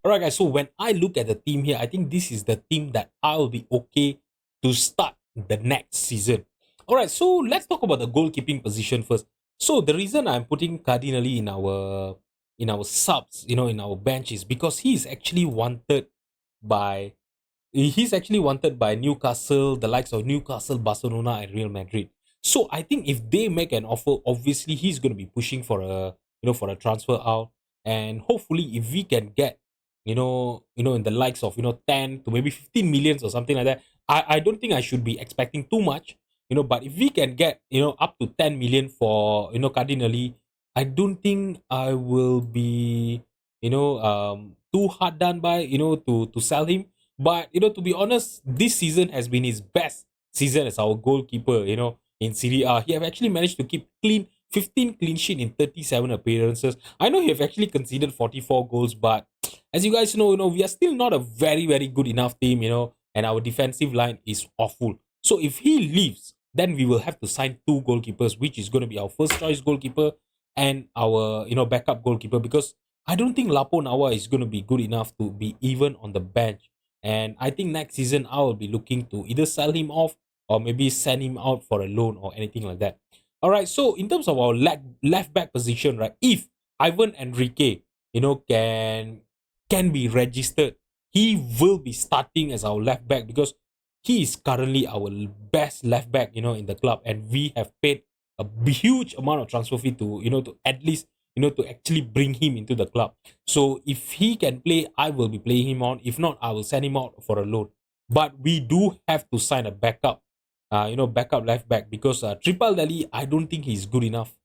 Alright, guys. So when I look at the team here, I think this is the team that I'll be okay to start the next season. Alright, so let's talk about the goalkeeping position first. So the reason I'm putting Cardinelli in our subs, in our bench is because by he's actually wanted by Newcastle, the likes of Newcastle, Barcelona, and Real Madrid. So I think if they make an offer, obviously he's going to be pushing for a transfer out, and hopefully if we can get in the likes of 10 to maybe 15 millions or something like that. I don't think I should be expecting too much, but if we can get up to 10 million for Cardinelli, I don't think I will be too hard done by to sell him. But to be honest, this season has been his best season as our goalkeeper. In Serie A, he have actually managed to keep 15 clean sheet in 37 appearances. I know he have actually conceded 44 goals, but as you guys know, we are still not a very very good enough team. And our defensive line is awful. So if he leaves, then we will have to sign two goalkeepers, which is going to be our first choice goalkeeper and our backup goalkeeper, because I don't think Lapo Nawa is going to be good enough to be even on the bench. And I think next season I will be looking to either sell him off or maybe send him out for a loan or anything like that. All right. So in terms of our left back position, right? If Ivan Enrique, can be registered, he will be starting as our left back because he is currently our best left back, in the club, and we have paid a huge amount of transfer fee to at least to actually bring him into the club. So if he can play, I will be playing him on. If not, I will send him out for a loan. But we do have to sign a backup, backup left back, because Triple Dali, I don't think he's good enough.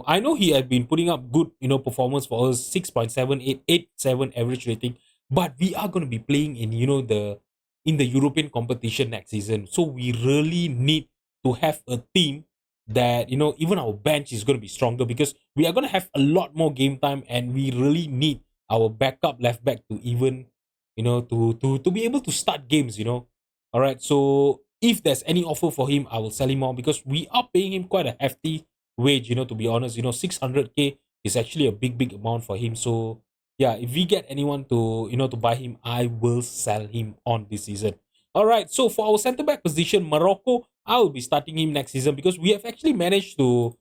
I know he had been putting up good, performance for us, 6.7887 average rating, but we are going to be playing in, in the European competition next season. So we really need to have a team that, even our bench is going to be stronger, because we are going to have a lot more game time, and we really need our backup left back to even, to be able to start games. All right. So if there's any offer for him, I will sell him on, because we are paying him quite a hefty wage, to be honest. 600K is actually a big amount for him. So yeah, if we get anyone to buy him, I will sell him on this season. All right. So for our center back position, Morocco, I will be starting him next season, because we have actually managed to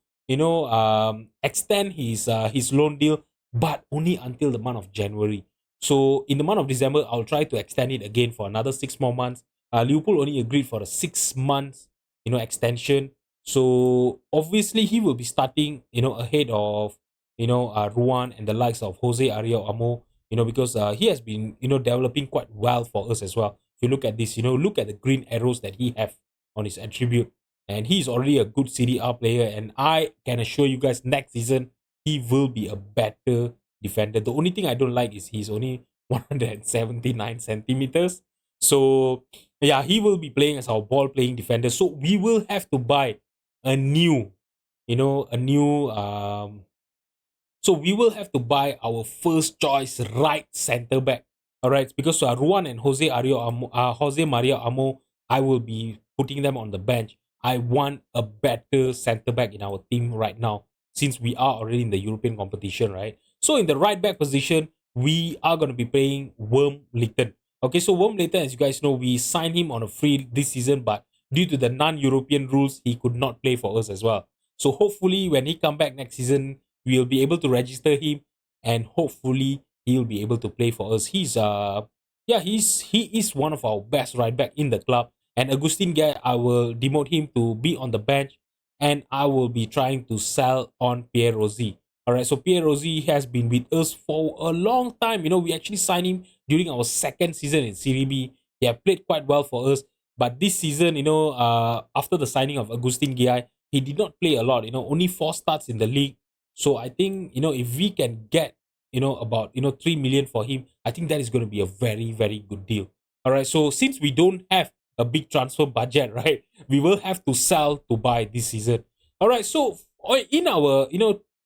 extend his loan deal, but only until the month of January. So in the month of December, I'll try to extend it again for another 6 more months. Liverpool only agreed for a 6 months extension. So obviously he will be starting ahead of Ruan and the likes of Jose Ariel Amo, because he has been developing quite well for us as well. If you look at this, look at the green arrows that he have on his attribute, and he's already a good CDR player, and I can assure you guys, next season he will be a better defender. The only thing I don't like is he's only 179 centimeters. So yeah, he will be playing as our ball playing defender. So we will have to buy a new, a new so we will have to buy our first choice right center back. All right, because Ruan and Jose Maria Amo, I will be putting them on the bench. I want a better center back in our team right now, since we are already in the European competition, right? So in the right back position, we are going to be playing Worm Leighton. Okay, so Worm Leighton, as you guys know, we signed him on a free this season, but due to the non-European rules, he could not play for us as well. So hopefully, when he come back next season, we'll be able to register him, and hopefully he'll be able to play for us. He is one of our best right back in the club. And Agustin Guy, I will demote him to be on the bench, and I will be trying to sell on Pierre Rossi. All right, so Pierre Rossi has been with us for a long time. We actually signed him during our second season in Serie B. He have played quite well for us, but this season, after the signing of Agustin Guy, he did not play a lot. Only 4 starts in the league. So I think if we can get about 3 million for him, I think that is going to be a very very good deal. All right. So since we don't have a big transfer budget, right, we will have to sell to buy this season. All right. So in our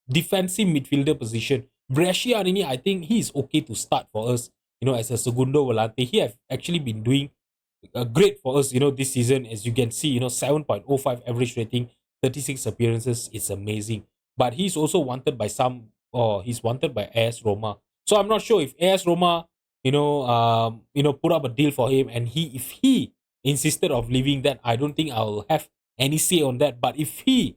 defensive midfielder position, Bresciani, I think he is okay to start for us. As a segundo volante, he have actually been doing great for us. This season, as you can see, 7.05 average rating, 36 appearances. It's amazing. But he's also wanted by some, or he's wanted by AS Roma. So I'm not sure if AS Roma put up a deal for him, and if he insisted of leaving, then I don't think I'll have any say on that. But if he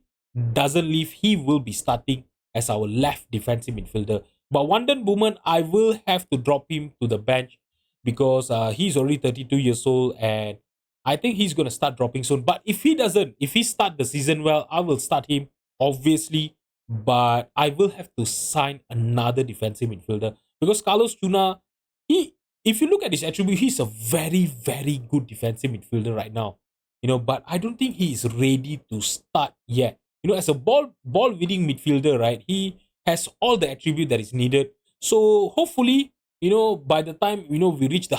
doesn't leave, he will be starting as our left defensive midfielder. But Wanden Bowman, I will have to drop him to the bench because he's already 32 years old, and I think he's going to start dropping soon. But if he doesn't, if he start the season well, I will start him, obviously. But I will have to sign another defensive midfielder because Carlos Tuna, he, if you look at his attribute, he's a very, very good defensive midfielder right now. But I don't think he is ready to start yet. As a ball winning midfielder, right? He has all the attribute that is needed. So hopefully, by the time we reach the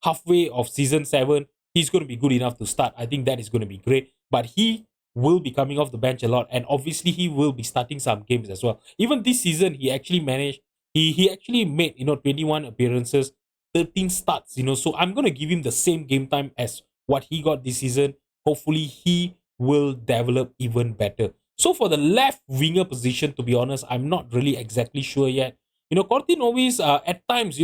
halfway of season 7, he's going to be good enough to start. I think that is going to be great. But he will be coming off the bench a lot, and obviously he will be starting some games as well. Even this season, he actually managed. He actually made 21 appearances, 13 starts. So I'm going to give him the same game time as what he got this season. Hopefully he will develop even better. So for the left winger position, to be honest, I'm not really exactly sure yet. Cortinovis, at times,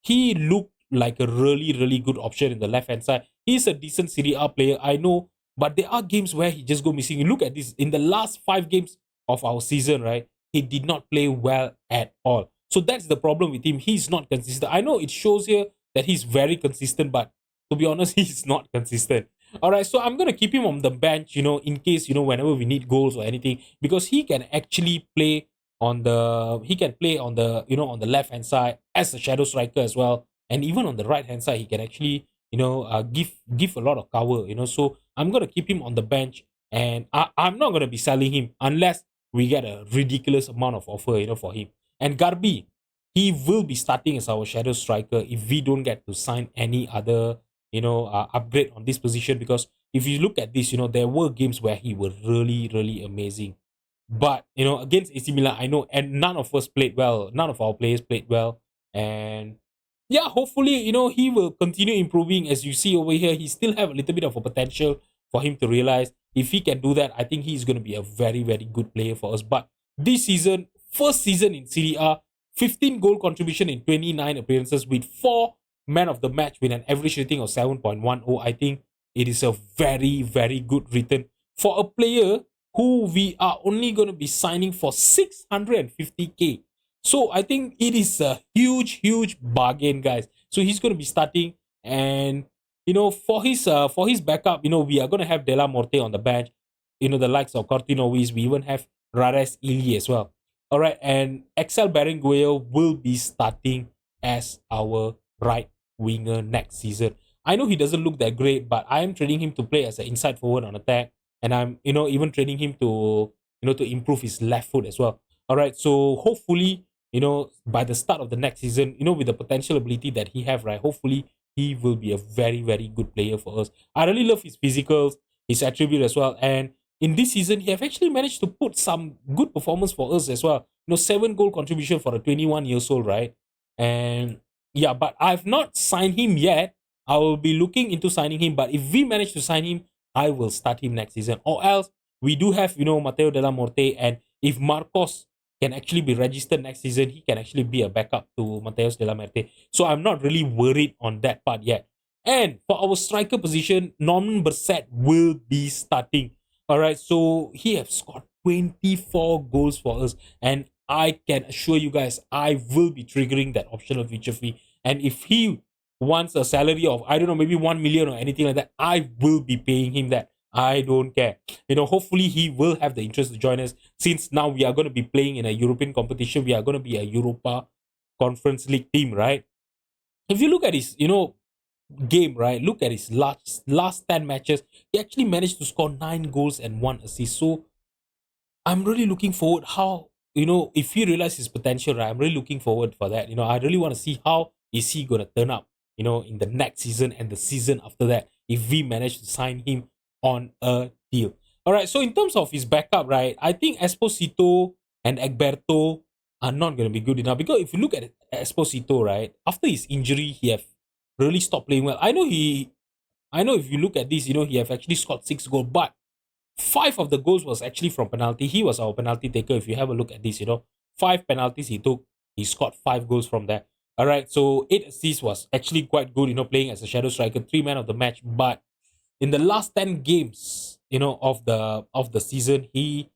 he looked like a really, really good option in the left hand side. He's a decent Serie A player, I know, but there are games where he just go missing. You look at this in the last 5 games of our season, right? He did not play well at all. So that's the problem with him. He's not consistent. I know it shows here that he's very consistent, but to be honest, he's not consistent. All right, so I'm gonna keep him on the bench, in case whenever we need goals or anything, because he can actually play on the on the left hand side as a shadow striker as well, and even on the right hand side he can actually give a lot of cover. So I'm gonna keep him on the bench, and I'm not gonna be selling him unless we get a ridiculous amount of offer for him. And Garbi, he will be starting as our shadow striker if we don't get to sign any other upgrade on this position, because if you look at this, there were games where he was really, really amazing. But against AC Milan, I know, and none of us played well. None of our players played well, and yeah, hopefully he will continue improving. As you see over here, he still have a little bit of a potential for him to realize. If he can do that, I think he's going to be a very, very good player for us. But this season, first season in Serie A, 15 goal contribution in 29 appearances with 4 man of the match with an average rating of 7.10. I think it is a very, very good return for a player who we are only going to be signing for 650k. So I think it is a huge, huge bargain, guys. So he's going to be starting, and for his backup, we are going to have Della Morte on the bench. The likes of Cortinovis. We even have Rares Ili as well. All right, and Axel Berenguer will be starting as our right winger next season. I know he doesn't look that great, but I am training him to play as an inside forward on attack, and I'm even training him to improve his left foot as well. All right, so hopefully by the start of the next season, with the potential ability that he have, right, hopefully he will be a very, very good player for us. I really love his physicals, his attribute as well, and in this season he have actually managed to put some good performance for us as well. 7 goal contribution for a 21 years old, right? And yeah, but I've not signed him yet. I will be looking into signing him, but if we manage to sign him, I will start him next season. Or else we do have Matteo Della Morte, and if Marcos can actually be registered next season, he can actually be a backup to Mateus Della Morte. So I'm not really worried on that part yet. And for our striker position, Norman Berset will be starting. All right, so he has scored 24 goals for us, and I can assure you guys, I will be triggering that optional feature fee. And if he wants a salary of, I don't know, maybe 1 million or anything like that, I will be paying him that. I don't care. Hopefully he will have the interest to join us, since now we are going to be playing in a European competition. We are going to be a Europa Conference League team, right? If you look at his, game, right? Look at his last 10 matches. He actually managed to score 9 goals and 1 assist. So I'm really looking forward how, if he realizes his potential, right? I'm really looking forward for that. I really want to see how is he going to turn up, in the next season and the season after that, if we manage to sign him on a deal. All right. So in terms of his backup, right, I think Esposito and Egberto are not going to be good enough, because if you look at Esposito, right, after his injury, he have really stopped playing well. I know if you look at this, he have actually scored 6 goals, but 5 of the goals was actually from penalty. He was our penalty taker. If you have a look at this, 5 penalties he took, he scored 5 goals from there. All right, so 8 assists was actually quite good, playing as a shadow striker, 3 man of the match. But in the last 10 games, of the season, he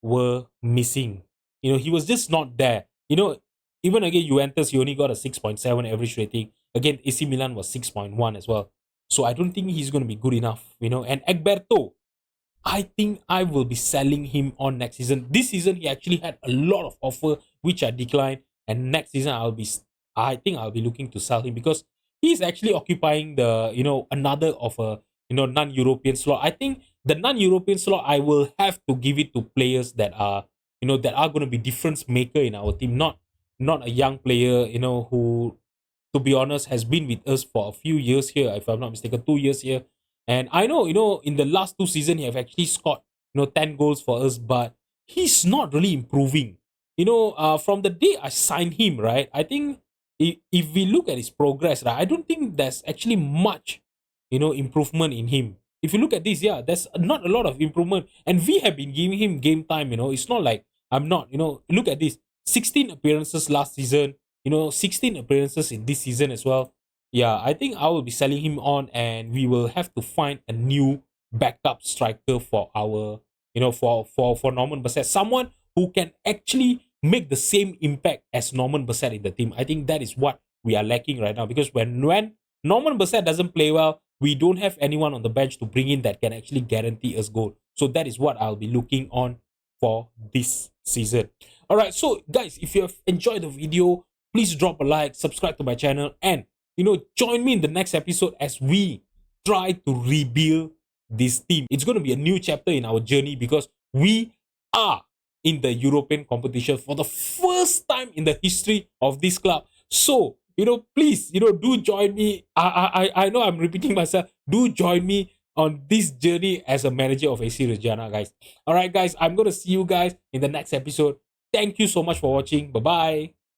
were missing. He was just not there. Even again Juventus, he only got a 6.7 average rating. Again, AC Milan was 6.1 as well. So I don't think he's going to be good enough. And Egberto, I think I will be selling him on next season. This season, he actually had a lot of offer, which I declined. And next season, I think I'll be looking to sell him because he's actually occupying the, another of a, non-European slot. I think the non-European slot, I will have to give it to players that are going to be difference maker in our team, not a young player, who, to be honest, has been with us for a few years here, if I'm not mistaken, 2 years here. And I know, in the last 2 seasons, he have actually scored, 10 goals for us, but he's not really improving. From the day I signed him, right, I think if we look at his progress, right, I don't think there's actually much, improvement in him. If you look at this, yeah, there's not a lot of improvement. And we have been giving him game time, it's not like I'm not, look at this 16 appearances last season, 16 appearances in this season as well. Yeah, I think I will be selling him on, and we will have to find a new backup striker for our, for Norman Bassett, someone who can actually make the same impact as Norman Bassett in the team. I think that is what we are lacking right now, because when Norman Bassett doesn't play well, we don't have anyone on the bench to bring in that can actually guarantee us goal. So that is what I'll be looking on for this season. All right, so guys, if you have enjoyed the video, please drop a like, subscribe to my channel, and join me in the next episode as we try to rebuild this team. It's going to be a new chapter in our journey because we are in the European competition for the first time in the history of this club. So, please, do join me. I know I'm repeating myself. Do join me on this journey as a manager of AC Reggiana, guys. All right, guys, I'm going to see you guys in the next episode. Thank you so much for watching. Bye-bye.